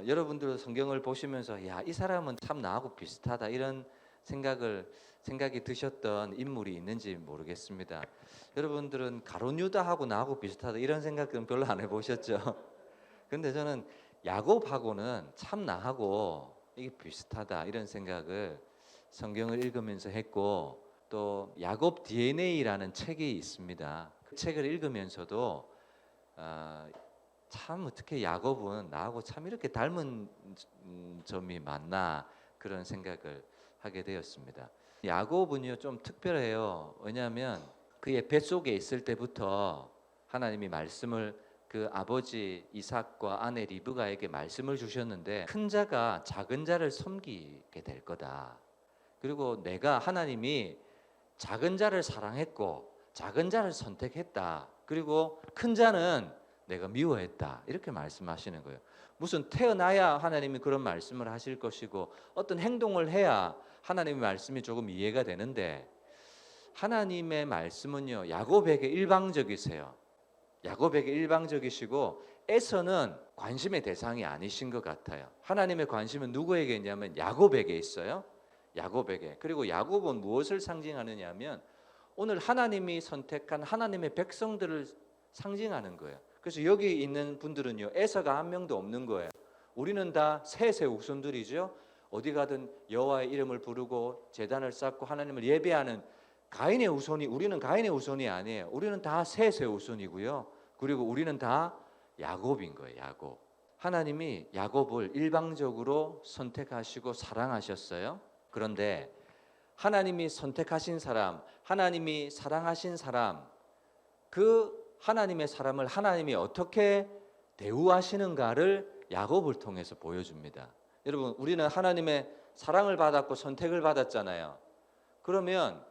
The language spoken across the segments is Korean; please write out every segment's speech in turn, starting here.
여러분들 성경을 보시면서 야, 이 사람은 참 나하고 비슷하다 이런 생각이 드셨던 인물이 있는지 모르겠습니다. 여러분들은 가룟 유다하고 나하고 비슷하다 이런 생각은 별로 안 해보셨죠? 근데 저는 야곱하고는 참 나하고 이게 비슷하다 이런 생각을 성경을 읽으면서 했고, 또 야곱 DNA라는 책이 있습니다. 그 책을 읽으면서도 참 어떻게 야곱은 나하고 참 이렇게 닮은 점이 많나 그런 생각을 하게 되었습니다. 야곱은요 좀 특별해요. 왜냐하면 그의 뱃속에 있을 때부터 하나님이 말씀을 그 아버지 이삭과 아내 리브가에게 말씀을 주셨는데, 큰 자가 작은 자를 섬기게 될 거다. 그리고 내가 하나님이 작은 자를 사랑했고 작은 자를 선택했다. 그리고 큰 자는 내가 미워했다. 이렇게 말씀하시는 거예요. 무슨 태어나야 하나님이 그런 말씀을 하실 것이고 어떤 행동을 해야 하나님의 말씀이 조금 이해가 되는데, 하나님의 말씀은요 야곱에게 일방적이세요. 야곱에게 일방적이시고 에서는 관심의 대상이 아니신 것 같아요. 하나님의 관심은 누구에게 있냐면 야곱에게 있어요. 야곱에게. 그리고 야곱은 무엇을 상징하느냐 하면 오늘 하나님이 선택한 하나님의 백성들을 상징하는 거예요. 그래서 여기 있는 분들은요 에서가 한 명도 없는 거예요. 우리는 다 셋의 후손들이죠. 어디 가든 여호와의 이름을 부르고 제단을 쌓고 하나님을 예배하는 가인의 후손이, 우리는 가인의 후손이 아니에요. 우리는 다 셋의 후손이고요. 그리고 우리는 다 야곱인 거예요. 야곱. 하나님이 야곱을 일방적으로 선택하시고 사랑하셨어요. 그런데 하나님이 선택하신 사람, 하나님이 사랑하신 사람, 그 하나님의 사람을 하나님이 어떻게 대우하시는가를 야곱을 통해서 보여줍니다. 여러분, 우리는 하나님의 사랑을 받았고 선택을 받았잖아요. 그러면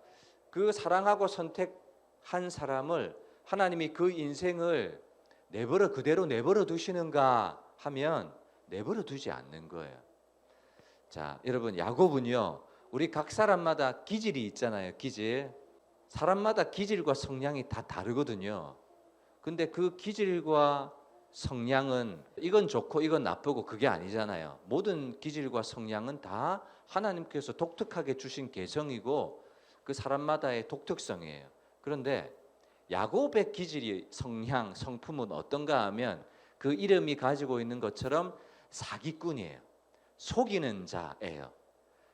그 사랑하고 선택한 사람을 하나님이 그 인생을 그대로 내버려 두시는가 하면 내버려 두지 않는 거예요. 자, 여러분, 야곱은요 우리 각 사람마다 기질이 있잖아요. 기질. 사람마다 기질과 성향이 다 다르거든요. 근데 그 기질과 성향은 이건 좋고 이건 나쁘고 그게 아니잖아요. 모든 기질과 성향은 다 하나님께서 독특하게 주신 개성이고 그 사람마다의 독특성이에요. 그런데 야곱의 기질이, 성향, 성품은 어떤가 하면 그 이름이 가지고 있는 것처럼 사기꾼이에요. 속이는 자예요.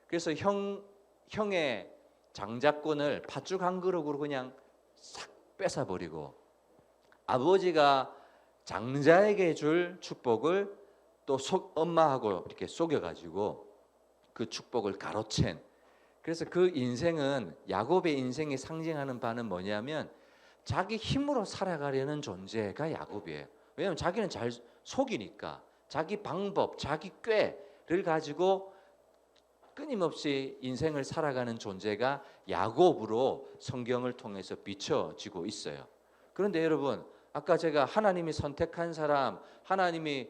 그래서 형의 장자권을 팥죽 한 그릇으로 그냥 싹 뺏어버리고, 아버지가 장자에게 줄 축복을 또 엄마하고 이렇게 속여가지고 그 축복을 가로챈. 그래서 그 인생은, 야곱의 인생이 상징하는 바는 뭐냐면 자기 힘으로 살아가려는 존재가 야곱이에요. 왜냐하면 자기는 잘 속이니까 자기 방법, 자기 꾀를 가지고 끊임없이 인생을 살아가는 존재가 야곱으로 성경을 통해서 비춰지고 있어요. 그런데 여러분, 아까 제가 하나님이 선택한 사람, 하나님이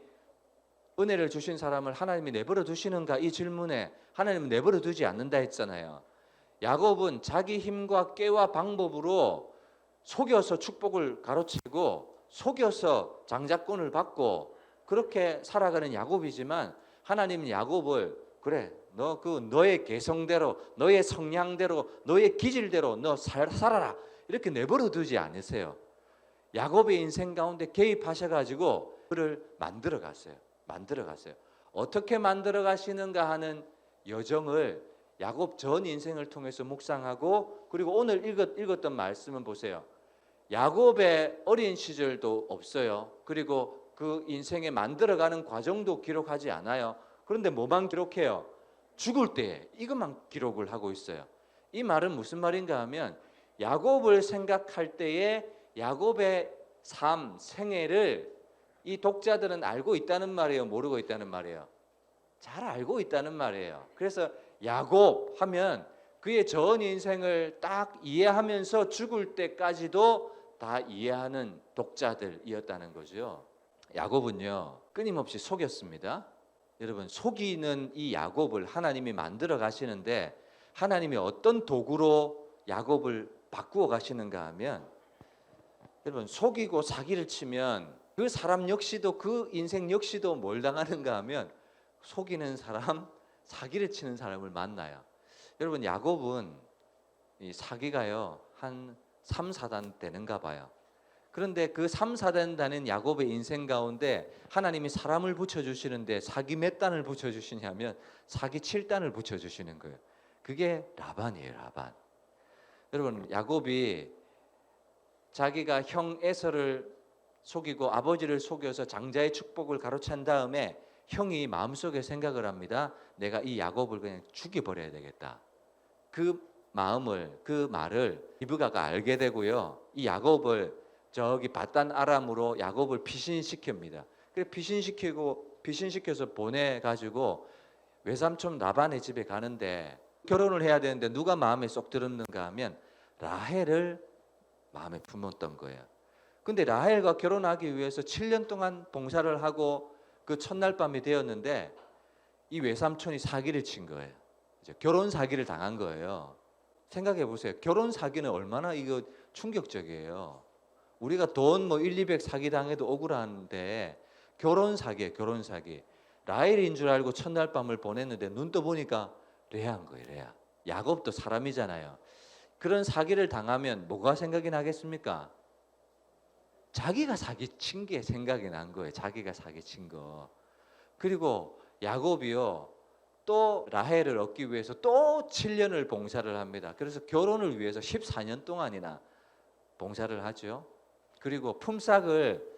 은혜를 주신 사람을 하나님이 내버려 두시는가 이 질문에 하나님은 내버려 두지 않는다 했잖아요. 야곱은 자기 힘과 꾀와 방법으로 속여서 축복을 가로채고 속여서 장자권을 받고 그렇게 살아가는 야곱이지만, 하나님은 야곱을 그래, 너 너의 개성대로, 너의 성향대로, 너의 기질대로 너 살아라 이렇게 내버려 두지 않으세요. 야곱의 인생 가운데 개입하셔가지고 그를 만들어 갔어요. 어떻게 만들어 가시는가 하는 여정을 야곱 전 인생을 통해서 묵상하고, 그리고 오늘 읽었던 말씀은 보세요. 야곱의 어린 시절도 없어요. 그리고 그 인생에 만들어가는 과정도 기록하지 않아요. 그런데 뭐만 기록해요? 죽을 때 이것만 기록을 하고 있어요. 이 말은 무슨 말인가 하면 야곱을 생각할 때에 야곱의 삶, 생애를 이 독자들은 알고 있다는 말이에요? 모르고 있다는 말이에요? 잘 알고 있다는 말이에요. 그래서 야곱 하면 그의 전 인생을 딱 이해하면서 죽을 때까지도 다 이해하는 독자들이었다는 거죠. 야곱은요 끊임없이 속였습니다. 여러분, 속이는 이 야곱을 하나님이 만들어 가시는데 하나님이 어떤 도구로 야곱을 바꾸어 가시는가 하면, 여러분, 속이고 사기를 치면 그 사람 역시도, 그 인생 역시도 뭘 당하는가 하면 속이는 사람, 사기를 치는 사람을 만나요. 여러분 야곱은 이 사기가요 한 3, 4단 되는가 봐요. 그런데 그 3, 4단 되는 야곱의 인생 가운데 하나님이 사람을 붙여주시는데 사기 몇 단을 붙여주시냐면 사기 7단을 붙여주시는 거예요. 그게 라반이에요. 라반. 여러분 야곱이 자기가 형 에서를 속이고 아버지를 속여서 장자의 축복을 가로챈 다음에 형이 마음속에 생각을 합니다. 내가 이 야곱을 그냥 죽여버려야 되겠다. 그 마음을, 그 말을 리브가가 알게 되고요. 이 야곱을 저기 밧단 아람으로 야곱을 피신시킵니다. 그래 피신시켜서 보내가지고 외삼촌 라반의 집에 가는데 결혼을 해야 되는데 누가 마음에 쏙 들었는가 하면 라헬을 마음에 품었던 거예요. 근데 라헬과 결혼하기 위해서 7년 동안 봉사를 하고 그 첫날 밤이 되었는데 이 외삼촌이 사기를 친 거예요. 결혼 사기를 당한 거예요. 생각해 보세요. 결혼 사기는 얼마나 이거 충격적이에요. 우리가 돈 뭐 1, 200 사기 당해도 억울한데 결혼 사기예요. 결혼 사기. 라헬인 줄 알고 첫날 밤을 보냈는데 눈 떠 보니까 레아인 거예요. 레아. 야곱도 사람이잖아요. 그런 사기를 당하면 뭐가 생각이 나겠습니까? 자기가 사기친 게 생각이 난 거예요. 자기가 사기친 거. 그리고 야곱이요. 또 라헬을 얻기 위해서 또 7년을 봉사를 합니다. 그래서 결혼을 위해서 14년 동안이나 봉사를 하죠. 그리고 품삯을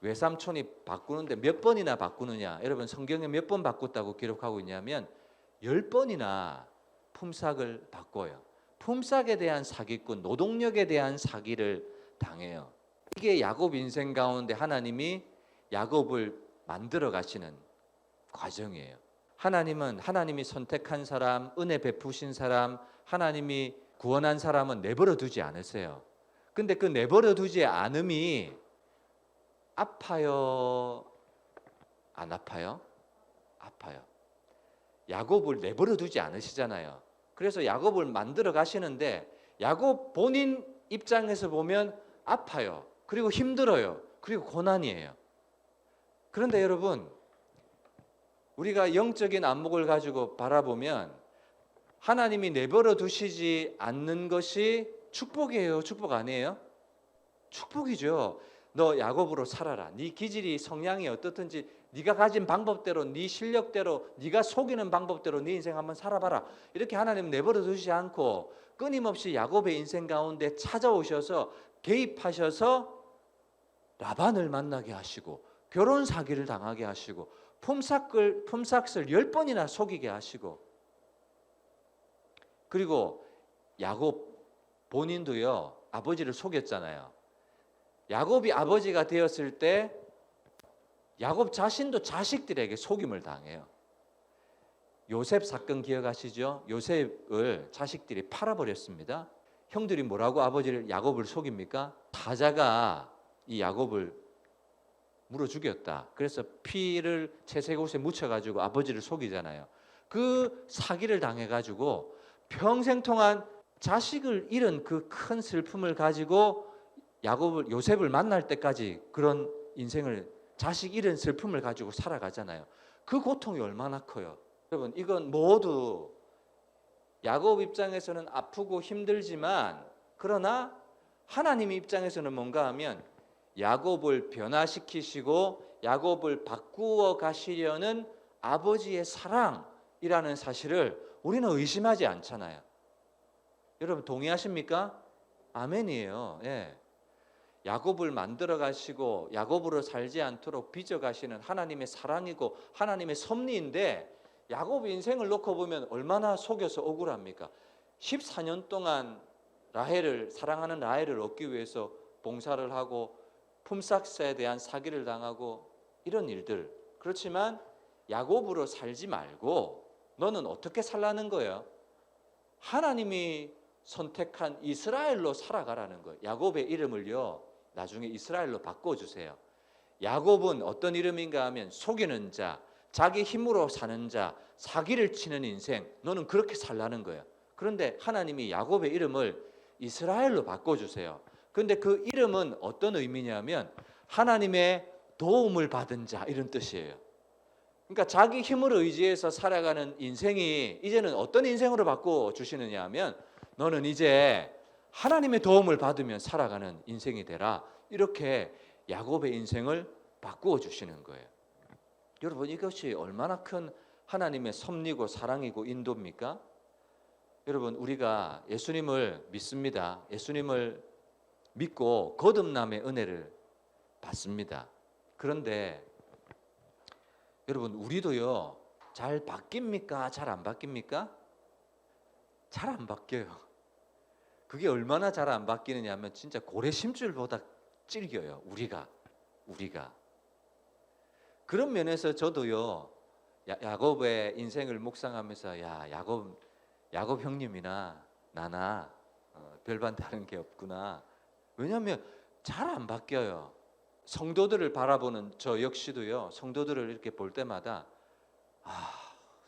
외삼촌이 바꾸는데 몇 번이나 바꾸느냐. 여러분 성경에 몇 번 바꿨다고 기록하고 있냐면 10번이나 품삯을 바꿔요. 품삯에 대한 사기꾼, 노동력에 대한 사기를 당해요. 이게 야곱 인생 가운데 하나님이 야곱을 만들어 가시는 과정이에요. 하나님은 하나님이 선택한 사람, 은혜 베푸신 사람, 하나님이 구원한 사람은 내버려 두지 않으세요. 근데 그 내버려 두지 않음이 아파요? 안 아파요? 아파요. 야곱을 내버려 두지 않으시잖아요. 그래서 야곱을 만들어 가시는데 야곱 본인 입장에서 보면 아파요. 그리고 힘들어요. 그리고 고난이에요. 그런데 여러분 우리가 영적인 안목을 가지고 바라보면 하나님이 내버려 두시지 않는 것이 축복이에요? 축복 아니에요? 축복이죠. 너 야곱으로 살아라. 네 기질이 성향이 어떻든지 네가 가진 방법대로 네 실력대로 네가 속이는 방법대로 네 인생 한번 살아봐라. 이렇게 하나님 내버려 두시지 않고 끊임없이 야곱의 인생 가운데 찾아오셔서 개입하셔서 라반을 만나게 하시고 결혼 사기를 당하게 하시고 품삯을 10번이나 속이게 하시고 그리고 야곱 본인도요 아버지를 속였잖아요. 야곱이 아버지가 되었을 때 야곱 자신도 자식들에게 속임을 당해요. 요셉 사건 기억하시죠? 요셉을 자식들이 팔아버렸습니다. 형들이 뭐라고 아버지를 야곱을 속입니까? 사자가 이 야곱을 물어 죽였다. 그래서 피를 채색옷에 묻혀가지고 아버지를 속이잖아요. 그 사기를 당해가지고 평생 동안 자식을 잃은 그 큰 슬픔을 가지고 요셉을 만날 때까지 그런 인생을 자식 잃은 슬픔을 가지고 살아가잖아요. 그 고통이 얼마나 커요. 여러분 이건 모두 야곱 입장에서는 아프고 힘들지만 그러나 하나님 입장에서는 뭔가 하면 야곱을 변화시키시고 야곱을 바꾸어 가시려는 아버지의 사랑이라는 사실을 우리는 의심하지 않잖아요. 여러분 동의하십니까? 아멘이에요. 예. 야곱을 만들어 가시고 야곱으로 살지 않도록 빚어 가시는 하나님의 사랑이고 하나님의 섭리인데 야곱 인생을 놓고 보면 얼마나 속여서 억울합니까? 14년 동안 사랑하는 라헬을 얻기 위해서 봉사를 하고 품삯에 대한 사기를 당하고 이런 일들. 그렇지만 야곱으로 살지 말고 너는 어떻게 살라는 거예요? 하나님이 선택한 이스라엘로 살아가라는 거예요. 야곱의 이름을요 나중에 이스라엘로 바꿔주세요. 야곱은 어떤 이름인가 하면 속이는 자, 자기 힘으로 사는 자, 사기를 치는 인생. 너는 그렇게 살라는 거예요. 그런데 하나님이 야곱의 이름을 이스라엘로 바꿔주세요. 그런데 그 이름은 어떤 의미냐면 하나님의 도움을 받은 자 이런 뜻이에요. 그러니까 자기 힘을 의지해서 살아가는 인생이 이제는 어떤 인생으로 바꿔 주시느냐 하면 너는 이제 하나님의 도움을 받으면 살아가는 인생이 되라. 이렇게 야곱의 인생을 바꾸어 주시는 거예요. 여러분 이것이 얼마나 큰 하나님의 섭리고 사랑이고 인도입니까? 여러분 우리가 예수님을 믿습니다. 예수님을 믿고 거듭남의 은혜를 받습니다. 그런데 여러분 우리도요 잘 바뀝니까? 잘 안 바뀝니까? 잘 안 바뀌어요. 그게 얼마나 잘 안 바뀌느냐 하면 진짜 고래 심줄보다 질겨요. 우리가 그런 면에서 저도요 야곱의 인생을 묵상하면서 야곱 형님이나 나나 별반 다른 게 없구나. 왜냐하면 잘 안 바뀌어요. 성도들을 바라보는 저 역시도요 성도들을 이렇게 볼 때마다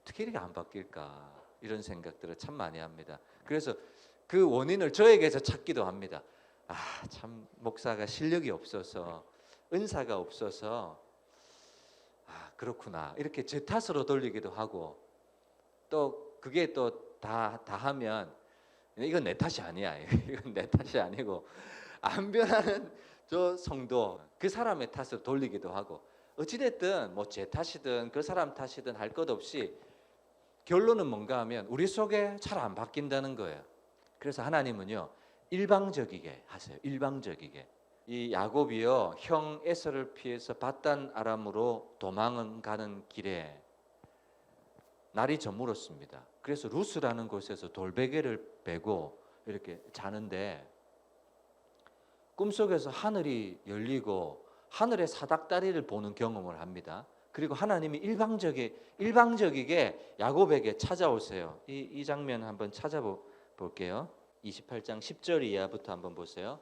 어떻게 이렇게 안 바뀔까 이런 생각들을 참 많이 합니다. 그래서 그 원인을 저에게서 찾기도 합니다. 참 목사가 실력이 없어서 은사가 없어서 그렇구나 이렇게 제 탓으로 돌리기도 하고 또 그게 또 다 하면 이건 내 탓이 아니야. 이건 내 탓이 아니고 안 변하는 저 성도 그 사람의 탓을 돌리기도 하고 어찌됐든 뭐 제 탓이든 그 사람 탓이든 할 것 없이 결론은 뭔가 하면 우리 속에 잘 안 바뀐다는 거예요. 그래서 하나님은요 일방적이게 하세요. 일방적이게. 이 야곱이요 형 에서를 피해서 밧단 아람으로 도망가는 길에 날이 저물었습니다. 그래서 루스라는 곳에서 돌베개를 베고 이렇게 자는데 꿈속에서 하늘이 열리고 하늘의 사닥다리를 보는 경험을 합니다. 그리고 하나님이 일방적이게 야곱에게 찾아오세요. 이 장면 한번 찾아볼게요. 28장 10절 이하부터 한번 보세요.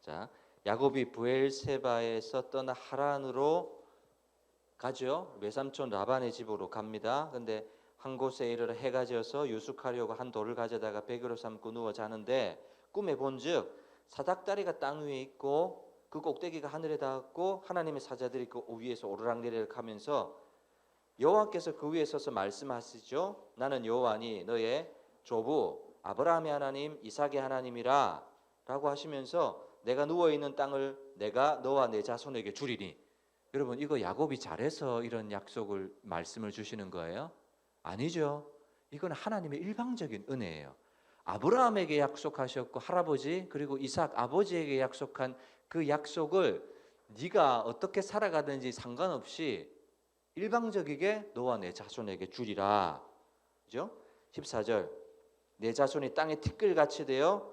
자, 야곱이 브엘세바에서 떠나 하란으로 가죠. 외삼촌 라반의 집으로 갑니다. 근데 한 곳에 이르러 해가 지어서 유숙하려고 한 돌을 가져다가 베개로 삼고 누워 자는데 꿈에 본즉 사닥다리가 땅 위에 있고 그 꼭대기가 하늘에 닿았고 하나님의 사자들이 그 위에서 오르락내리락 하면서 여호와께서 그 위에 서서 말씀하시죠. 나는 여호와니 너의 조부 아브라함의 하나님 이삭의 하나님이라 라고 하시면서 내가 누워있는 땅을 내가 너와 내 자손에게 주리니. 여러분 이거 야곱이 잘해서 이런 약속을 말씀을 주시는 거예요? 아니죠. 이건 하나님의 일방적인 은혜예요. 아브라함에게 약속하셨고 할아버지 그리고 이삭 아버지에게 약속한 그 약속을 네가 어떻게 살아가든지 상관없이 일방적이게 너와 내 자손에게 주리라. 그죠? 14절 내 자손이 땅에 티끌같이 되어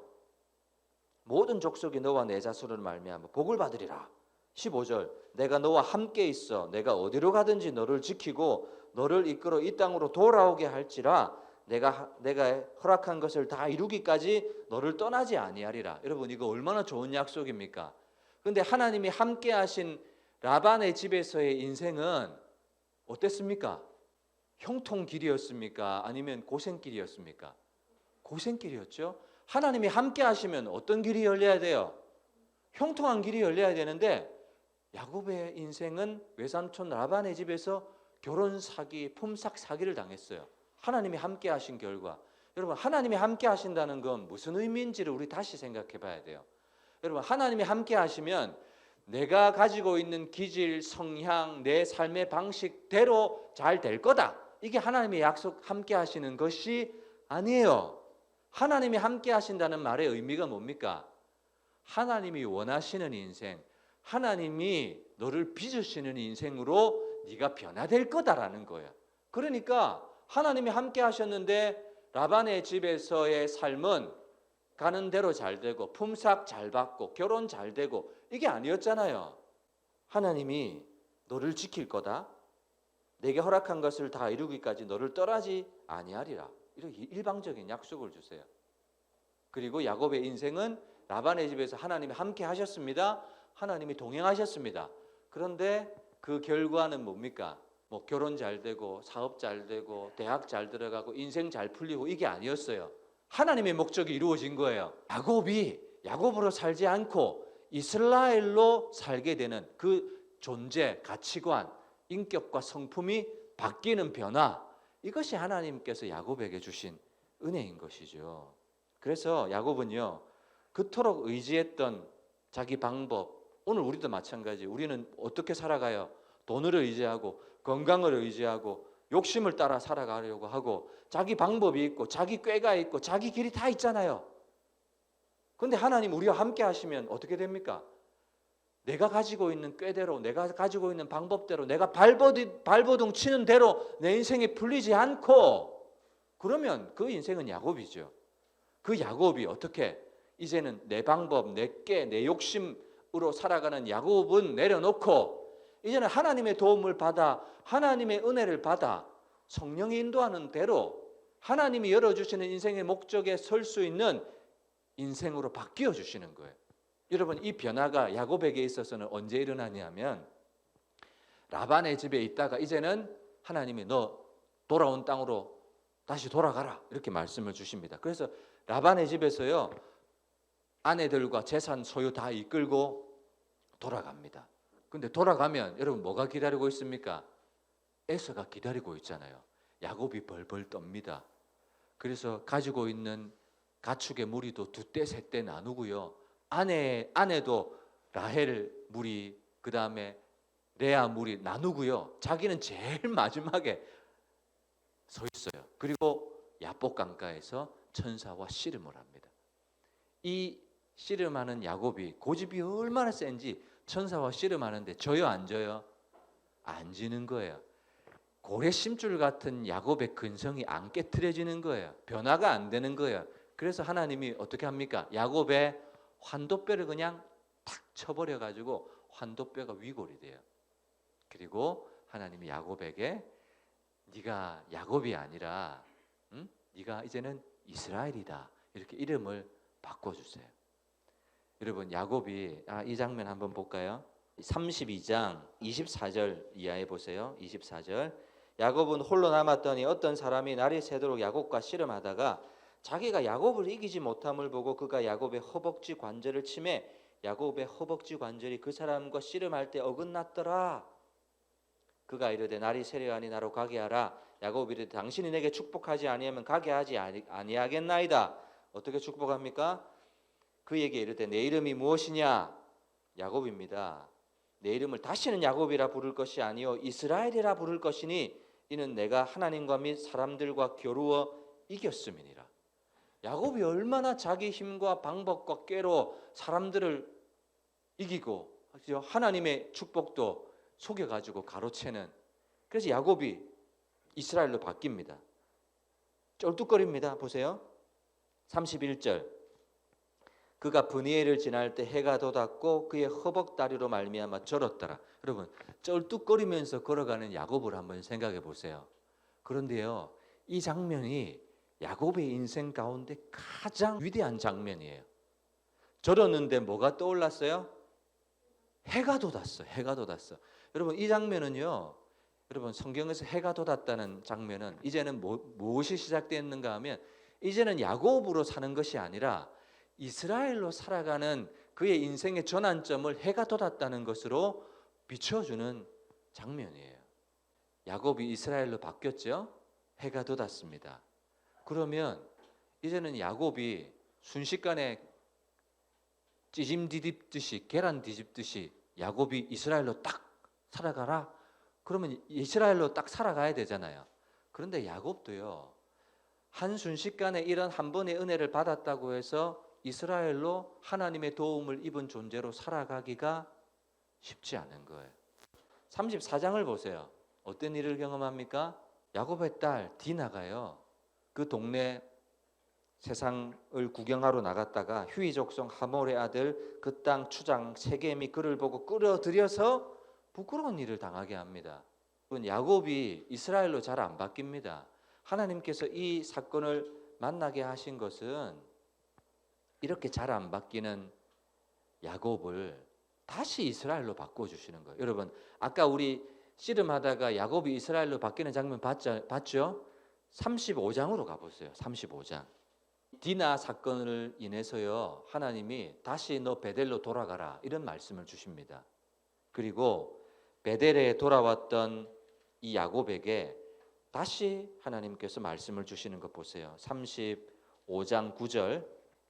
모든 족속이 너와 내 자손을 말미암아 복을 받으리라. 15절 내가 너와 함께 있어 내가 어디로 가든지 너를 지키고 너를 이끌어 이 땅으로 돌아오게 할지라 내가 허락한 것을 다 이루기까지 너를 떠나지 아니하리라. 여러분 이거 얼마나 좋은 약속입니까? 그런데 하나님이 함께 하신 라반의 집에서의 인생은 어땠습니까? 형통길이었습니까? 아니면 고생길이었습니까? 고생길이었죠. 하나님이 함께 하시면 어떤 길이 열려야 돼요? 형통한 길이 열려야 되는데 야곱의 인생은 외삼촌 라반의 집에서 결혼 사기, 품삯 사기를 당했어요. 하나님이 함께 하신 결과. 여러분 하나님이 함께 하신다는 건 무슨 의미인지를 우리 다시 생각해 봐야 돼요. 여러분 하나님이 함께 하시면 내가 가지고 있는 기질, 성향, 내 삶의 방식대로 잘 될 거다. 이게 하나님의 약속 함께 하시는 것이 아니에요. 하나님이 함께 하신다는 말의 의미가 뭡니까? 하나님이 원하시는 인생, 하나님이 너를 빚으시는 인생으로 네가 변화될 거다라는 거예요. 그러니까 하나님이 함께 하셨는데 라반의 집에서의 삶은 가는 대로 잘 되고 품삯 잘 받고 결혼 잘 되고 이게 아니었잖아요. 하나님이 너를 지킬 거다. 내게 허락한 것을 다 이루기까지 너를 떠나지 아니하리라. 이렇게 일방적인 약속을 주세요. 그리고 야곱의 인생은 라반의 집에서 하나님이 함께 하셨습니다. 하나님이 동행하셨습니다. 그런데 그 결과는 뭡니까? 뭐 결혼 잘 되고 사업 잘 되고 대학 잘 들어가고 인생 잘 풀리고 이게 아니었어요. 하나님의 목적이 이루어진 거예요. 야곱이 야곱으로 살지 않고 이스라엘로 살게 되는 그 존재, 가치관, 인격과 성품이 바뀌는 변화, 이것이 하나님께서 야곱에게 주신 은혜인 것이죠. 그래서 야곱은요, 그토록 의지했던 자기 방법, 오늘 우리도 마찬가지. 우리는 어떻게 살아가요? 돈을 의지하고 건강을 의지하고 욕심을 따라 살아가려고 하고 자기 방법이 있고 자기 꾀가 있고 자기 길이 다 있잖아요. 그런데 하나님 우리와 함께 하시면 어떻게 됩니까? 내가 가지고 있는 꾀대로, 내가 가지고 있는 방법대로, 내가 발버둥 치는 대로 내 인생이 풀리지 않고, 그러면 그 인생은 야곱이죠. 그 야곱이 어떻게 이제는 내 방법, 내 꾀, 내 욕심으로 살아가는 야곱은 내려놓고 이제는 하나님의 도움을 받아, 하나님의 은혜를 받아 성령이 인도하는 대로 하나님이 열어주시는 인생의 목적에 설 수 있는 인생으로 바뀌어 주시는 거예요. 여러분, 이 변화가 야곱에게 있어서는 언제 일어나냐면 라반의 집에 있다가 이제는 하나님이 너 돌아온 땅으로 다시 돌아가라 이렇게 말씀을 주십니다. 그래서 라반의 집에서요, 아내들과 재산 소유 다 이끌고 돌아갑니다. 근데 돌아가면 여러분 뭐가 기다리고 있습니까? 에서가 기다리고 있잖아요. 야곱이 벌벌 떱니다. 그래서 가지고 있는 가축의 무리도 두 떼, 세 떼 나누고요. 아내도 라헬 무리, 그 다음에 레아 무리 나누고요. 자기는 제일 마지막에 서 있어요. 그리고 야복 강가에서 천사와 씨름을 합니다. 이 씨름하는 야곱이 고집이 얼마나 센지 천사와 씨름하는데 져요, 안 져요? 안 지는 거예요. 고래 심줄 같은 야곱의 근성이 안 깨트려지는 거예요. 변화가 안 되는 거예요. 그래서 하나님이 어떻게 합니까? 야곱의 환도뼈를 그냥 탁 쳐버려 가지고 환도뼈가 위골이 돼요. 그리고 하나님이 야곱에게 네가 야곱이 아니라 네가 이제는 이스라엘이다, 이렇게 이름을 바꿔주세요. 여러분, 야곱이 이 장면 한번 볼까요? 32장 24절 이하에 보세요. 24절. 야곱은 홀로 남았더니 어떤 사람이 날이 새도록 야곱과 씨름하다가 자기가 야곱을 이기지 못함을 보고 그가 야곱의 허벅지 관절을 치매 야곱의 허벅지 관절이 그 사람과 씨름할 때 어긋났더라. 그가 이르되 날이 새려하니 나로 가게 하라. 야곱이 이르되 당신이 내게 축복하지 아니하면 가게 하지 아니하겠나이다. 어떻게 축복합니까? 그에게 이르되 내 이름이 무엇이냐? 야곱입니다. 내 이름을 다시는 야곱이라 부를 것이 아니요 이스라엘이라 부를 것이니 이는 내가 하나님과 및 사람들과 겨루어 이겼음이니라. 야곱이 얼마나 자기 힘과 방법과 꾀로 사람들을 이기고 하나님의 축복도 속여가지고 가로채는, 그래서 야곱이 이스라엘로 바뀝니다. 쩔뚝거립니다. 보세요. 31절. 그가 브니엘을 지날 때 해가 돋았고 그의 허벅다리로 말미암아 절었더라. 여러분, 쩔뚝거리면서 걸어가는 야곱을 한번 생각해 보세요. 그런데요, 이 장면이 야곱의 인생 가운데 가장 위대한 장면이에요. 절었는데 뭐가 떠올랐어요? 해가 돋았어. 해가 돋았어. 여러분, 이 장면은요, 여러분 성경에서 해가 돋았다는 장면은 이제는 무엇이 시작됐는가 하면 이제는 야곱으로 사는 것이 아니라 이스라엘로 살아가는 그의 인생의 전환점을 해가 돋았다는 것으로 비춰주는 장면이에요. 야곱이 이스라엘로 바뀌었죠. 해가 돋았습니다. 그러면 이제는 야곱이 순식간에 찌짐 뒤집듯이, 계란 뒤집듯이 야곱이 이스라엘로 딱 살아가라? 그러면 이스라엘로 딱 살아가야 되잖아요. 그런데 야곱도요, 한순식간에 이런 한 번의 은혜를 받았다고 해서 이스라엘로 하나님의 도움을 입은 존재로 살아가기가 쉽지 않은 거예요. 34장을 보세요. 어떤 일을 경험합니까? 야곱의 딸 디나가요, 그 동네 세상을 구경하러 나갔다가 휴이 족속 하몰의 아들 그 땅 추장 세겜이 그를 보고 끌어들여서 부끄러운 일을 당하게 합니다. 야곱이 이스라엘로 잘 안 바뀝니다. 하나님께서 이 사건을 만나게 하신 것은 이렇게 잘 안 바뀌는 야곱을 다시 이스라엘로 바꿔주시는 거예요. 여러분, 아까 우리 씨름하다가 야곱이 이스라엘로 바뀌는 장면 봤죠? 35장으로 가보세요. 35장. 디나 사건을 인해서요, 하나님이 다시 너 베델로 돌아가라 이런 말씀을 주십니다. 그리고 베델에 돌아왔던 이 야곱에게 다시 하나님께서 말씀을 주시는 것 보세요. 35장 9절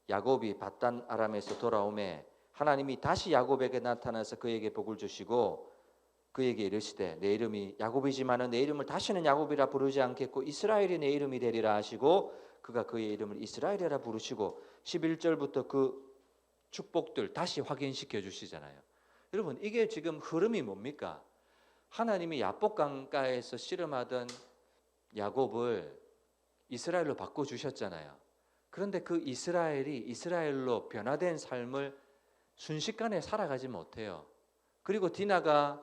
야곱이 밧단 아람에서 돌아오매 하나님이 다시 야곱에게 나타나서 그에게 복을 주시고 그에게 이르시되 내 이름이 야곱이지만은 내 이름을 다시는 야곱이라 부르지 않겠고 이스라엘이 내 이름이 되리라 하시고 그가 그의 이름을 이스라엘이라 부르시고 11절부터 그 축복들 다시 확인시켜 주시잖아요. 여러분 이게 지금 흐름이 뭡니까? 하나님이 야복 강가에서 씨름하던 야곱을 이스라엘로 바꿔주셨잖아요. 그런데 그 이스라엘이 이스라엘로 변화된 삶을 순식간에 살아가지 못해요. 그리고 디나가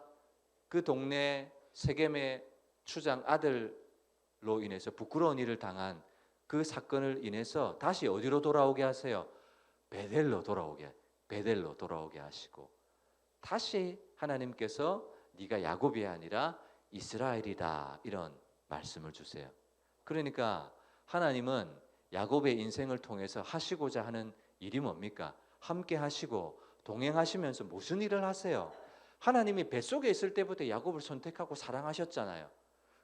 그 동네 세겜의 추장 아들로 인해서 부끄러운 일을 당한 그 사건을 인해서 다시 어디로 돌아오게 하세요? 베델로 돌아오게 하시고 다시 하나님께서 네가 야곱이 아니라 이스라엘이다 이런 말씀을 주세요. 그러니까 하나님은 야곱의 인생을 통해서 하시고자 하는 일이 뭡니까? 함께 하시고 동행하시면서 무슨 일을 하세요? 하나님이 뱃속에 있을 때부터 야곱을 선택하고 사랑하셨잖아요.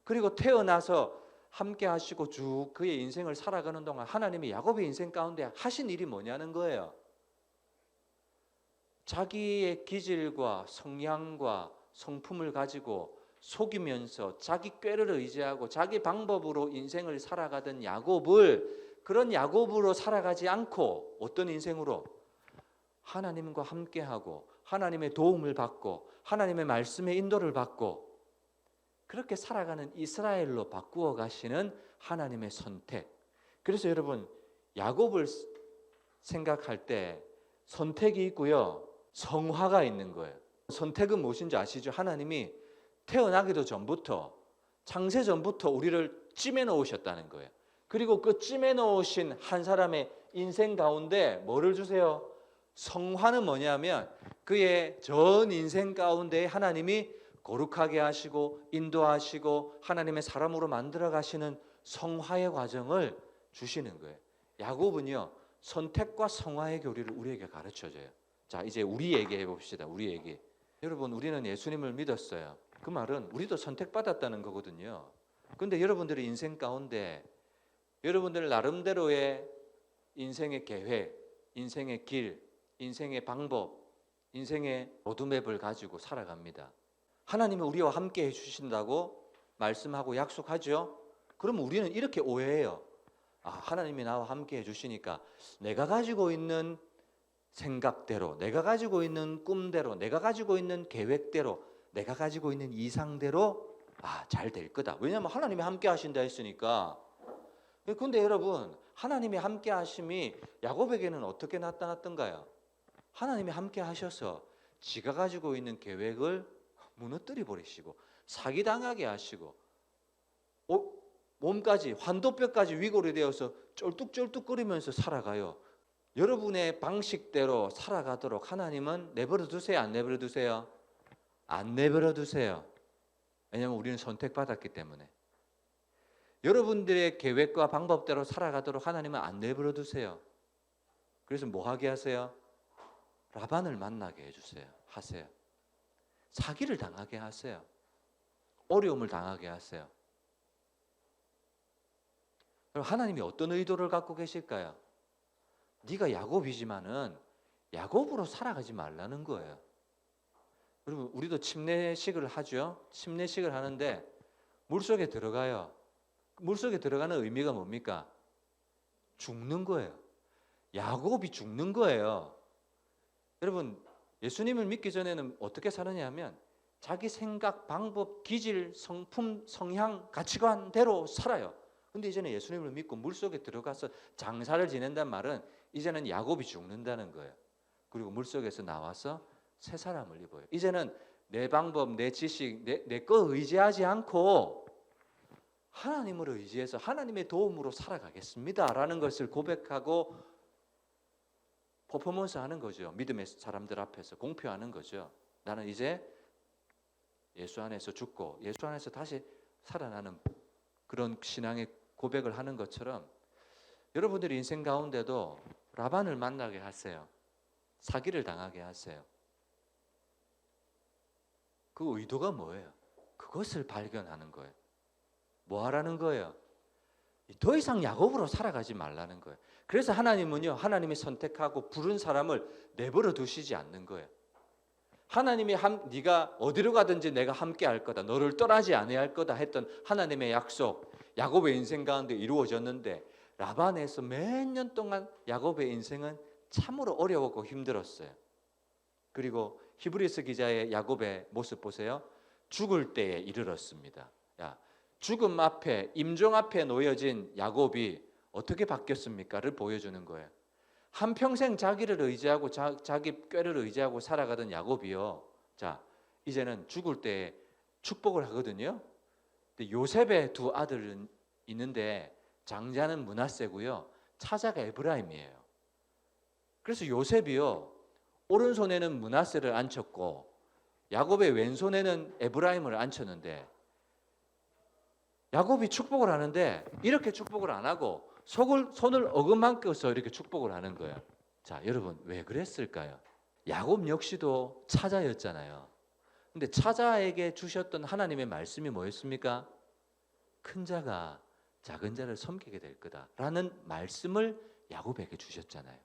그리고 태어나서 함께 하시고 쭉 그의 인생을 살아가는 동안 하나님이 야곱의 인생 가운데 하신 일이 뭐냐는 거예요. 자기의 기질과 성향과 성품을 가지고 속이면서 자기 꾀를 의지하고 자기 방법으로 인생을 살아가던 야곱을 그런 야곱으로 살아가지 않고 어떤 인생으로 하나님과 함께하고 하나님의 도움을 받고 하나님의 말씀의 인도를 받고 그렇게 살아가는 이스라엘로 바꾸어 가시는 하나님의 선택. 그래서 여러분 야곱을 생각할 때 선택이 있고요. 성화가 있는 거예요. 선택은 무엇인지 아시죠? 하나님이 태어나기도 전부터 창세 전부터 우리를 찜해 놓으셨다는 거예요. 그리고 그 찜해 놓으신 한 사람의 인생 가운데 뭐를 주세요? 성화는 뭐냐면 그의 전 인생 가운데 하나님이 거룩하게 하시고 인도하시고 하나님의 사람으로 만들어 가시는 성화의 과정을 주시는 거예요. 야곱은요 선택과 성화의 교리를 우리에게 가르쳐줘요. 자 이제 우리 얘기해 봅시다. 우리 얘기. 여러분 우리는 예수님을 믿었어요. 그 말은 우리도 선택받았다는 거거든요. 그런데 여러분들의 인생 가운데 여러분들 나름대로의 인생의 계획, 인생의 길, 인생의 방법, 인생의 로드맵을 가지고 살아갑니다. 하나님은 우리와 함께 해주신다고 말씀하고 약속하죠. 그러면 우리는 이렇게 오해해요. 아, 하나님이 나와 함께 해주시니까 내가 가지고 있는 생각대로, 내가 가지고 있는 꿈대로, 내가 가지고 있는 계획대로, 내가 가지고 있는 이상대로 잘 될 거다. 왜냐하면 하나님이 함께 하신다 했으니까. 그런데 여러분 하나님이 함께 하심이 야곱에게는 어떻게 나타났던가요? 하나님이 함께 하셔서 지가 가지고 있는 계획을 무너뜨려 버리시고 사기당하게 하시고 몸까지 환도뼈까지 위골이 되어서 쩔뚝쩔뚝거리면서 살아가요. 여러분의 방식대로 살아가도록 하나님은 내버려 두세요? 안 내버려 두세요? 안 내버려 두세요. 왜냐하면 우리는 선택받았기 때문에. 여러분들의 계획과 방법대로 살아가도록 하나님은 안 내버려 두세요. 그래서 뭐 하게 하세요? 라반을 만나게 해주세요. 하세요. 사기를 당하게 하세요. 어려움을 당하게 하세요. 그럼 하나님이 어떤 의도를 갖고 계실까요? 네가 야곱이지만은 야곱으로 살아가지 말라는 거예요. 여러분 우리도 침례식을 하죠. 침례식을 하는데 물속에 들어가요. 물속에 들어가는 의미가 뭡니까? 죽는 거예요. 야곱이 죽는 거예요. 여러분 예수님을 믿기 전에는 어떻게 사느냐 하면 자기 생각, 방법, 기질, 성품, 성향, 가치관대로 살아요. 근데 이제는 예수님을 믿고 물속에 들어가서 장사를 지낸단 말은 이제는 야곱이 죽는다는 거예요. 그리고 물속에서 나와서 새 사람을 입어요. 이제는 내 방법, 내 지식, 내 거 의지하지 않고 하나님을 의지해서 하나님의 도움으로 살아가겠습니다 라는 것을 고백하고 퍼포먼스 하는 거죠. 믿음의 사람들 앞에서 공표하는 거죠. 나는 이제 예수 안에서 죽고 예수 안에서 다시 살아나는 그런 신앙의 고백을 하는 것처럼 여러분들의 인생 가운데도 라반을 만나게 하세요. 사기를 당하게 하세요. 그 의도가 뭐예요? 그것을 발견하는 거예요. 뭐 하라는 거예요? 더 이상 야곱으로 살아가지 말라는 거예요. 그래서 하나님은요, 하나님이 선택하고 부른 사람을 내버려 두시지 않는 거예요. 하나님이 네가 어디로 가든지 내가 함께 할 거다, 너를 떠나지 아니할 거다 했던 하나님의 약속, 야곱의 인생 가운데 이루어졌는데 라반에서 몇 년 동안 야곱의 인생은 참으로 어려웠고 힘들었어요. 그리고 히브리서 기자의 야곱의 모습 보세요. 죽을 때에 이르렀습니다. 죽음 앞에, 임종 앞에 놓여진 야곱이 어떻게 바뀌었습니까를 보여주는 거예요. 한평생 자기를 의지하고 자기 꾀를 의지하고 살아가던 야곱이요, 자 이제는 죽을 때 축복을 하거든요. 근데 요셉의 두 아들은 있는데 장자는 므낫세고요, 차자가 에브라임이에요. 그래서 요셉이요, 오른손에는 므낫세를 앉혔고 야곱의 왼손에는 에브라임을 앉혔는데, 야곱이 축복을 하는데 이렇게 축복을 안 하고 손을 어긋만 껴서 이렇게 축복을 하는 거예요. 자, 여러분 왜 그랬을까요? 야곱 역시도 차자였잖아요. 근데 차자에게 주셨던 하나님의 말씀이 뭐였습니까? 큰 자가 작은 자를 섬기게 될 거다라는 말씀을 야곱에게 주셨잖아요.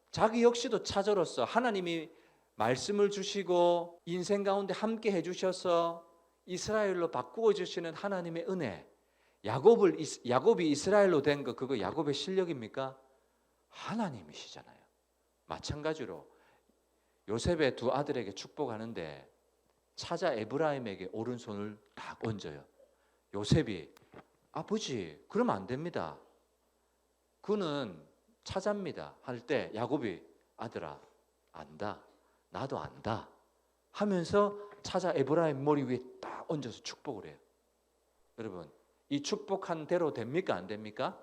자기 역시도 차자로서 하나님이 말씀을 주시고 인생 가운데 함께 해주셔서 이스라엘로 바꾸어 주시는 하나님의 은혜, 야곱이 이스라엘로 된 거, 그거 야곱의 실력입니까? 하나님이시잖아요. 마찬가지로 요셉의 두 아들에게 축복하는데 차자 에브라임에게 오른손을 딱 얹어요. 요셉이 아버지 그러면 안 됩니다, 그는 차자입니다 할 때 야곱이 아들아 안다, 나도 안다 하면서 차자 에브라임 머리 위에 딱 얹어서 축복을 해요. 여러분 이 축복한 대로 됩니까 안 됩니까?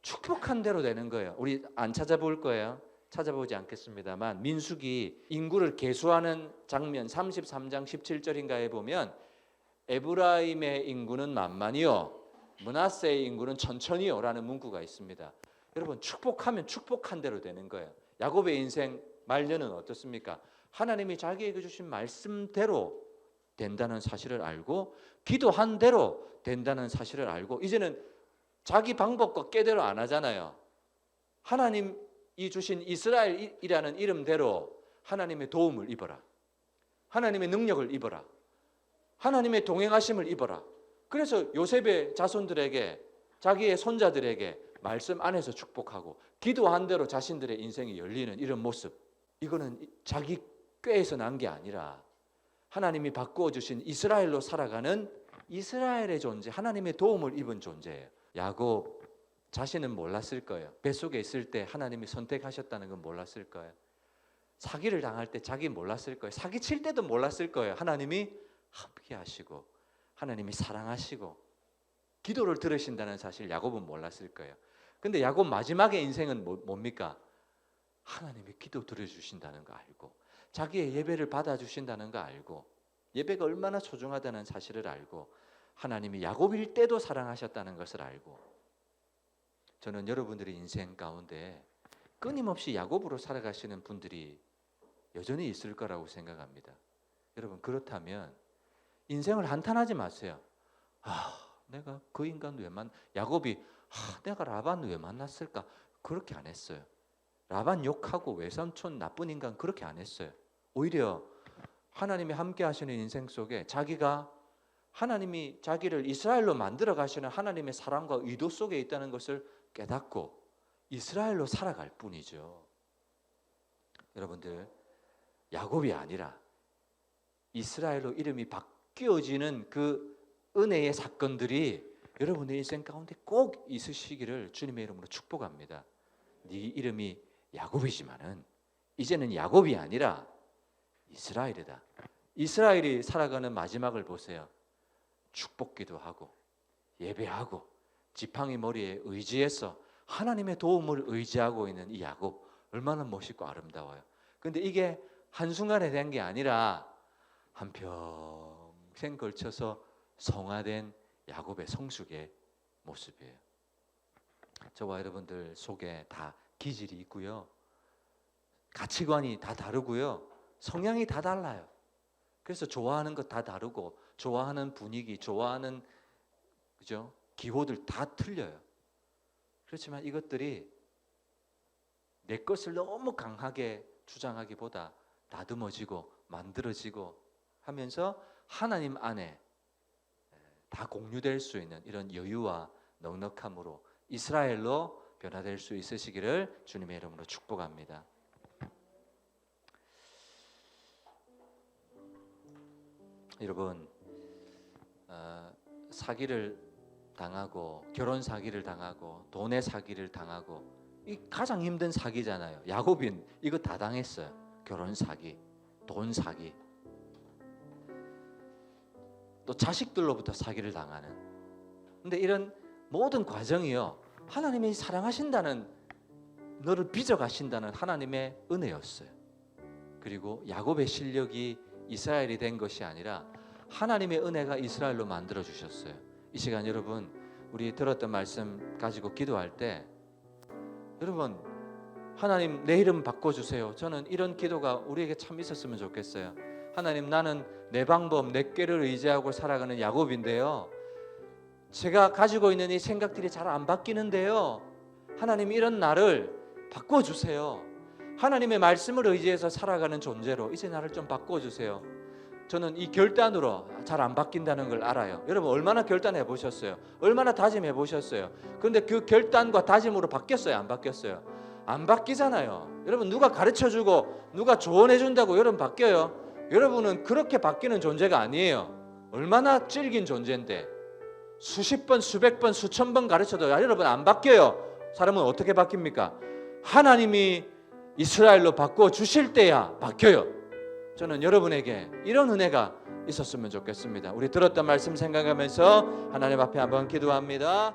축복한 대로 되는 거예요. 우리 안 찾아볼 거예요. 찾아보지 않겠습니다만 민수기 인구를 계수하는 장면 33장 17절인가에 보면 에브라임의 인구는 만만이요 므낫세의 인구는 천천히요 라는 문구가 있습니다. 여러분 축복하면 축복한 대로 되는 거예요. 야곱의 인생 말년은 어떻습니까? 하나님이 자기에게 주신 말씀대로 된다는 사실을 알고 기도한 대로 된다는 사실을 알고 이제는 자기 방법과 꾀대로 안 하잖아요. 하나님이 주신 이스라엘이라는 이름대로 하나님의 도움을 입어라, 하나님의 능력을 입어라, 하나님의 동행하심을 입어라. 그래서 요셉의 자손들에게, 자기의 손자들에게 말씀 안에서 축복하고 기도한 대로 자신들의 인생이 열리는 이런 모습, 이거는 자기 꾀에서 난 게 아니라 하나님이 바꾸어 주신 이스라엘로 살아가는 이스라엘의 존재, 하나님의 도움을 입은 존재예요. 야곱 자신은 몰랐을 거예요. 뱃속에 있을 때 하나님이 선택하셨다는 건 몰랐을 거예요. 사기를 당할 때 자기 몰랐을 거예요. 사기 칠 때도 몰랐을 거예요. 하나님이 함께 하시고 하나님이 사랑하시고 기도를 들으신다는 사실 야곱은 몰랐을 거예요. 근데 야곱 마지막의 인생은 뭡니까? 하나님이 기도 들어주신다는 거 알고 자기의 예배를 받아주신다는 거 알고 예배가 얼마나 소중하다는 사실을 알고 하나님이 야곱일 때도 사랑하셨다는 것을 알고, 저는 여러분들의 인생 가운데 끊임없이 야곱으로 살아가시는 분들이 여전히 있을 거라고 생각합니다. 여러분 그렇다면 인생을 한탄하지 마세요. 내가 그 인간 왜 야곱이 내가 라반 왜 만났을까? 그렇게 안 했어요. 라반 욕하고 외삼촌 나쁜 인간 그렇게 안 했어요. 오히려 하나님이 함께 하시는 인생 속에 자기가 하나님이 자기를 이스라엘로 만들어 가시는 하나님의 사랑과 의도 속에 있다는 것을 깨닫고 이스라엘로 살아갈 뿐이죠. 여러분들 야곱이 아니라 이스라엘로 이름이 바뀌어지는 그 은혜의 사건들이 여러분의 인생 가운데 꼭 있으시기를 주님의 이름으로 축복합니다. 네 이름이 야곱이지만은 이제는 야곱이 아니라 이스라엘이다. 이스라엘이 살아가는 마지막을 보세요. 축복기도 하고 예배하고 지팡이 머리에 의지해서 하나님의 도움을 의지하고 있는 이 야곱, 얼마나 멋있고 아름다워요. 그런데 이게 한순간에 된 게 아니라 한평생 걸쳐서 성화된 야곱의 성숙의 모습이에요. 저와 여러분들 속에 다 기질이 있고요, 가치관이 다 다르고요, 성향이 다 달라요. 그래서 좋아하는 것 다 다르고 좋아하는 분위기, 좋아하는 그죠? 기호들 다 틀려요. 그렇지만 이것들이 내 것을 너무 강하게 주장하기보다 다듬어지고 만들어지고 하면서 하나님 안에 다 공유될 수 있는 이런 여유와 넉넉함으로 이스라엘로 변화될 수 있으시기를 주님의 이름으로 축복합니다. 여러분, 사기를 당하고 결혼 사기를 당하고 돈의 사기를 당하고 이 가장 힘든 사기잖아요. 야곱인 이거 다 당했어요. 결혼 사기, 돈 사기, 또 자식들로부터 사기를 당하는. 근데 이런 모든 과정이요, 하나님이 사랑하신다는, 너를 빚어가신다는 하나님의 은혜였어요. 그리고 야곱의 실력이 이스라엘이 된 것이 아니라 하나님의 은혜가 이스라엘로 만들어 주셨어요. 이 시간 여러분, 우리 들었던 말씀 가지고 기도할 때 여러분, 하나님 내 이름 바꿔주세요. 저는 이런 기도가 우리에게 참 있었으면 좋겠어요. 하나님, 나는 내 방법, 내 꾀를 의지하고 살아가는 야곱인데요, 제가 가지고 있는 이 생각들이 잘 안 바뀌는데요, 하나님 이런 나를 바꿔주세요. 하나님의 말씀을 의지해서 살아가는 존재로 이제 나를 좀 바꿔주세요. 저는 이 결단으로 잘 안 바뀐다는 걸 알아요. 여러분 얼마나 결단해 보셨어요? 얼마나 다짐해 보셨어요? 그런데 그 결단과 다짐으로 바뀌었어요? 안 바뀌었어요? 안 바뀌잖아요. 여러분 누가 가르쳐주고 누가 조언해 준다고 여러분 바뀌어요? 여러분은 그렇게 바뀌는 존재가 아니에요. 얼마나 질긴 존재인데 수십 번, 수백 번, 수천 번 가르쳐도 여러분 안 바뀌어요. 사람은 어떻게 바뀝니까? 하나님이 이스라엘로 바꿔주실 때야 바뀌어요. 저는 여러분에게 이런 은혜가 있었으면 좋겠습니다. 우리 들었던 말씀 생각하면서 하나님 앞에 한번 기도합니다.